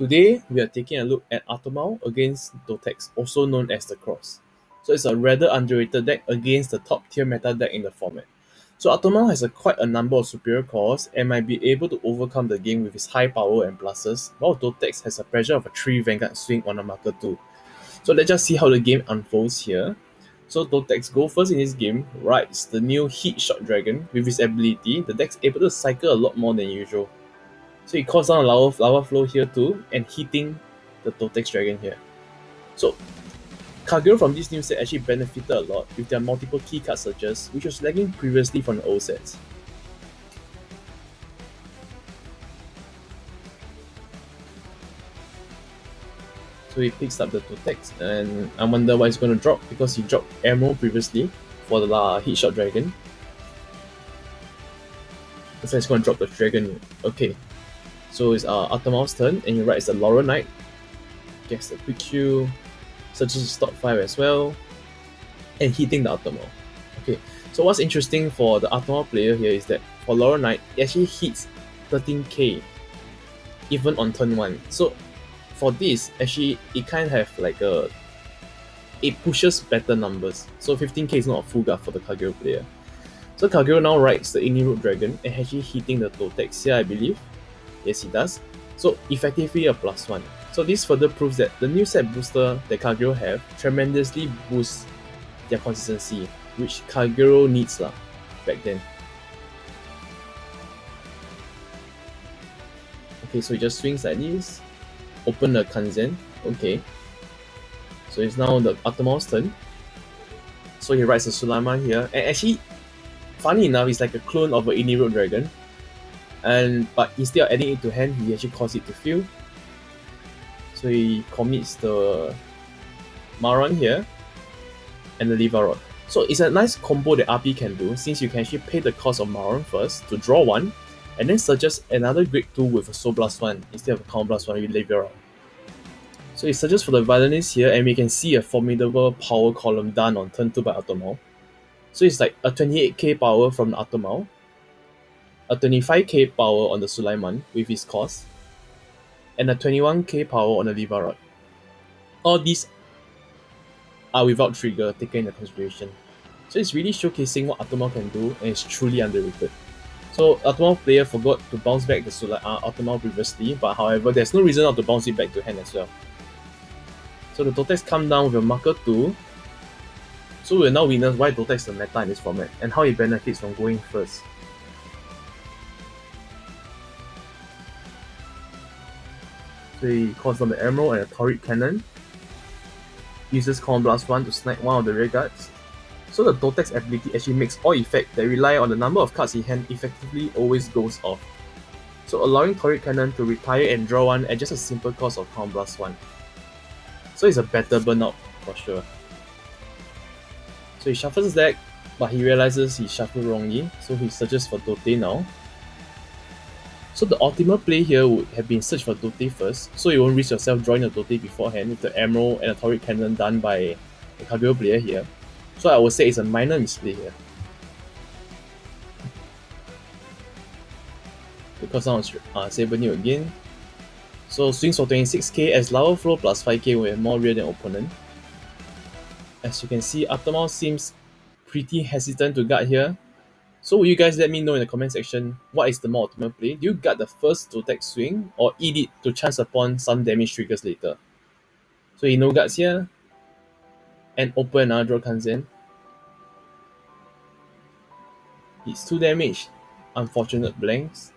Today, we are taking a look at Atomau against Dotex, also known as the Cross. So it's a rather underrated deck against the top tier meta deck in the format. So Atomau has quite a number of superior cores and might be able to overcome the game with his high power and pluses, while Dotex has a pressure of a 3 Vanguard swing on a marker 2. So let's just see how the game unfolds here. So Dotex go first in this game, rides the new Heat Shot Dragon. With his ability, the deck's able to cycle a lot more than usual. So he calls down a lava flow here too, and hitting the Totex Dragon here. So Kagero from this new set actually benefited a lot with their multiple key card searches, which was lagging previously from the old sets. So he picks up the Totex, and I wonder why he's going to drop, because he dropped ammo previously for the Heat Shot Dragon. So he's going to drop the Dragon. Okay, so it's Atomau's turn, and he rides the Laurel Knight, gets the quick Q, searches his top 5 as well, and hitting the Atomau. Okay, so what's interesting for the Atomau player here is that for Laurel Knight, it actually hits 13k even on turn 1. So for this, actually, it kind of have like it pushes better numbers. So 15k is not a full guard for the Kagero player. So Kagero now rides the Root Dragon and actually hitting the Totex here, I believe. Yes, he does. So effectively a +1. So this further proves that the new set booster that Kagero have tremendously boosts their consistency, which Kagero needs back then. Okay, so he just swings like this, open the Kanzen. Okay, so it's now the Atomau's turn. So he rides the Sulaiman here, and actually, funny enough, it's like a clone of an Root Dragon. But instead of adding it to hand, he actually calls it to field. So he commits the Maran here and the Leva Rod. So it's a nice combo that RP can do, since you can actually pay the cost of Maran first to draw one, and then suggest another grade 2 with a Soul Blast 1 instead of a Count Blast 1 with Leva Rod. So he searches for the Violinist here, and we can see a formidable power column done on turn 2 by Atomau. So it's like a 28k power from the Atomau, a 25k power on the Sulaiman with his cost, and a 21k power on the Leva Rod. All these are without trigger taken into consideration. So it's really showcasing what Atomau can do, and it's truly underrated. So Atomau player forgot to bounce back the Atomau previously, but however, there's no reason not to bounce it back to hand as well. So the Totex come down with a marker 2. So we'll now witness why Totex is the meta in this format, and how it benefits from going first. So he calls down the Emerald and a Torrid Cannon. Uses Count Blast 1 to snipe one of the rear guards. So the Totex ability actually makes all effects that rely on the number of cards in hand effectively always goes off. So allowing Torrid Cannon to retire and draw one at just a simple cost of Count Blast 1. So it's a better burnout for sure. So he shuffles his deck, but he realizes he shuffled wrongly, so he searches for Dote now. So the optimal play here would have been search for Dote first, so you won't risk yourself drawing a Dote beforehand with the Emerald and a Torrid Cannon done by the Kagero player here. So I would say it's a minor misplay here. Because now it's Saber New again. So swings for 26k as Lava Flow plus 5k with more real than opponent. As you can see, Atomau seems pretty hesitant to guard here. So will you guys let me know in the comment section what is the more optimal play? Do you guard the first Totex swing, or eat it to chance upon some damage triggers later? So he no guards here, and open another draw Kanzen. It's 2 damage, unfortunate blanks.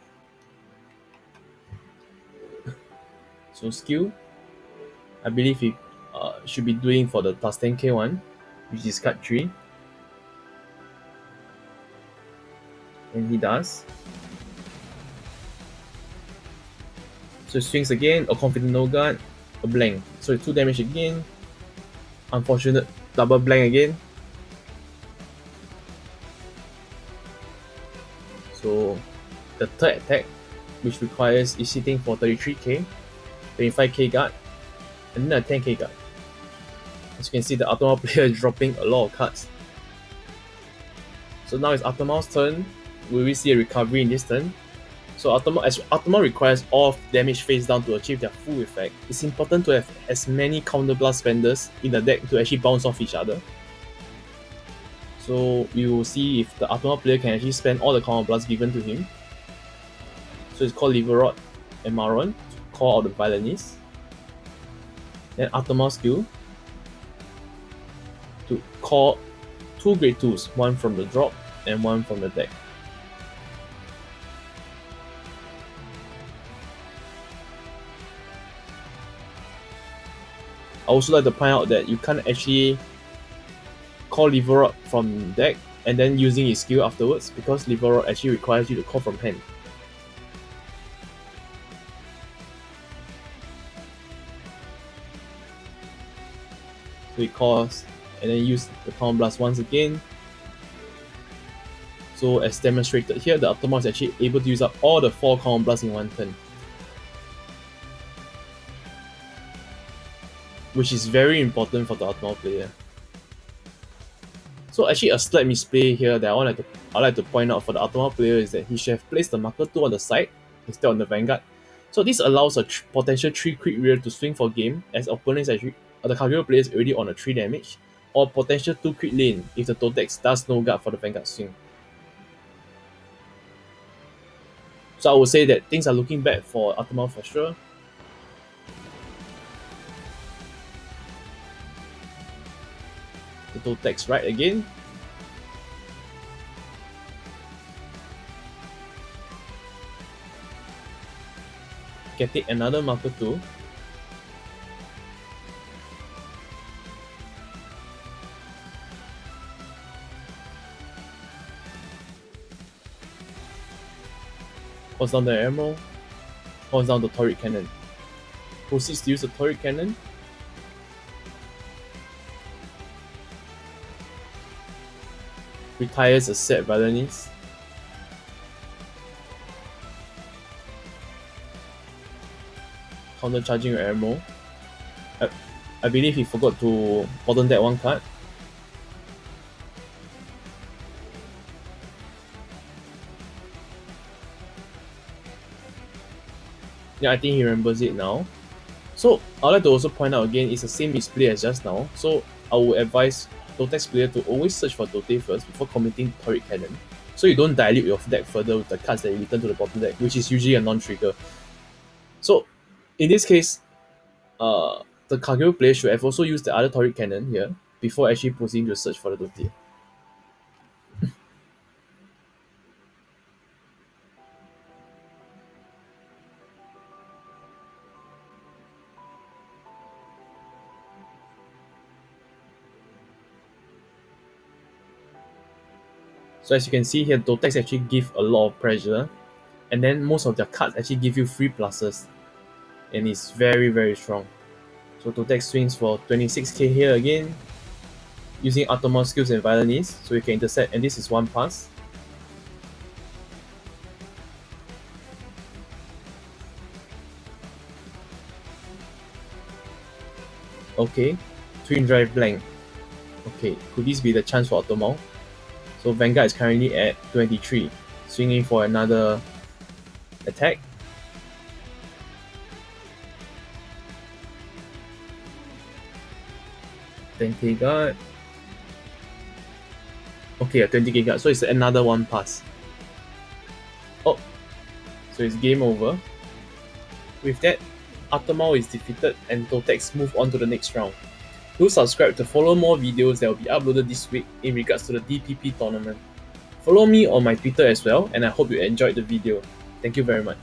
So skill, I believe he should be doing for the plus 10k one, which is card 3. And he does. So he swings again, a confident no guard, a blank. So 2 damage again. Unfortunate double blank again. So the third attack, which requires is hitting for 33k, 25k guard, and then a 10k guard. As you can see, the Atomau player is dropping a lot of cards. So now it's Atomau's turn. Will we see a recovery in this turn? So as Automa requires all damage face down to achieve their full effect, it's important to have as many counterblast vendors in the deck to actually bounce off each other. So we will see if the Automa player can actually spend all the counterblasts given to him. So it's called Liverod and Maron to call out the Violinist. Then Automa skill to call 2 grade 2s, one from the drop and one from the deck. I also like to point out that you can't actually call Liverod from deck and then using his skill afterwards, because Liverod actually requires you to call from hand. So he calls and then use the Counter Blast once again. So as demonstrated here, the Automa is actually able to use up all the 4 Counter Blasts in one turn, which is very important for the Automa player. So actually a slight misplay here that I like to point out for the Automa player is that he should have placed the marker 2 on the side instead on the Vanguard. So this allows a potential 3 crit rear to swing for game, as opponents actually the Kagero player is already on a 3 damage, or potential 2 crit lane if the Totex does no guard for the Vanguard swing. So I would say that things are looking bad for Automa for sure. The Totex right again. Can take another marker 2. Calls down the ammo. Calls down the turret cannon. Proceeds to use the turret cannon. Retires a set Violinist. Counter charging your ammo. I believe he forgot to bottom that one card. Yeah, I think he remembers it now. So I'd like to also point out again, it's the same display as just now. So I would advise Totex player to always search for Tote first before committing Turret Cannon, so you don't dilute your deck further with the cards that you return to the bottom deck, which is usually a non-trigger. So in this case, the Kagero player should have also used the other Turret Cannon here before actually proceeding to search for the Tote. So as you can see here, Totex actually give a lot of pressure, and then most of their cards actually give you free pluses, and it's very, very strong. So Totex swings for 26k here again, using Automa skills and Violinist, so you can intercept, and this is 1 pass. Okay, Twin Drive Blank. Okay, could this be the chance for Automa? So Vanguard is currently at 23, swinging for another attack. $10k guard. Okay, a 20k guard, so it's another 1 pass. Oh, so it's game over. With that, Automa is defeated and Totex move on to the next round. Do subscribe to follow more videos that will be uploaded this week in regards to the DPP tournament. Follow me on my Twitter as well, and I hope you enjoyed the video. Thank you very much.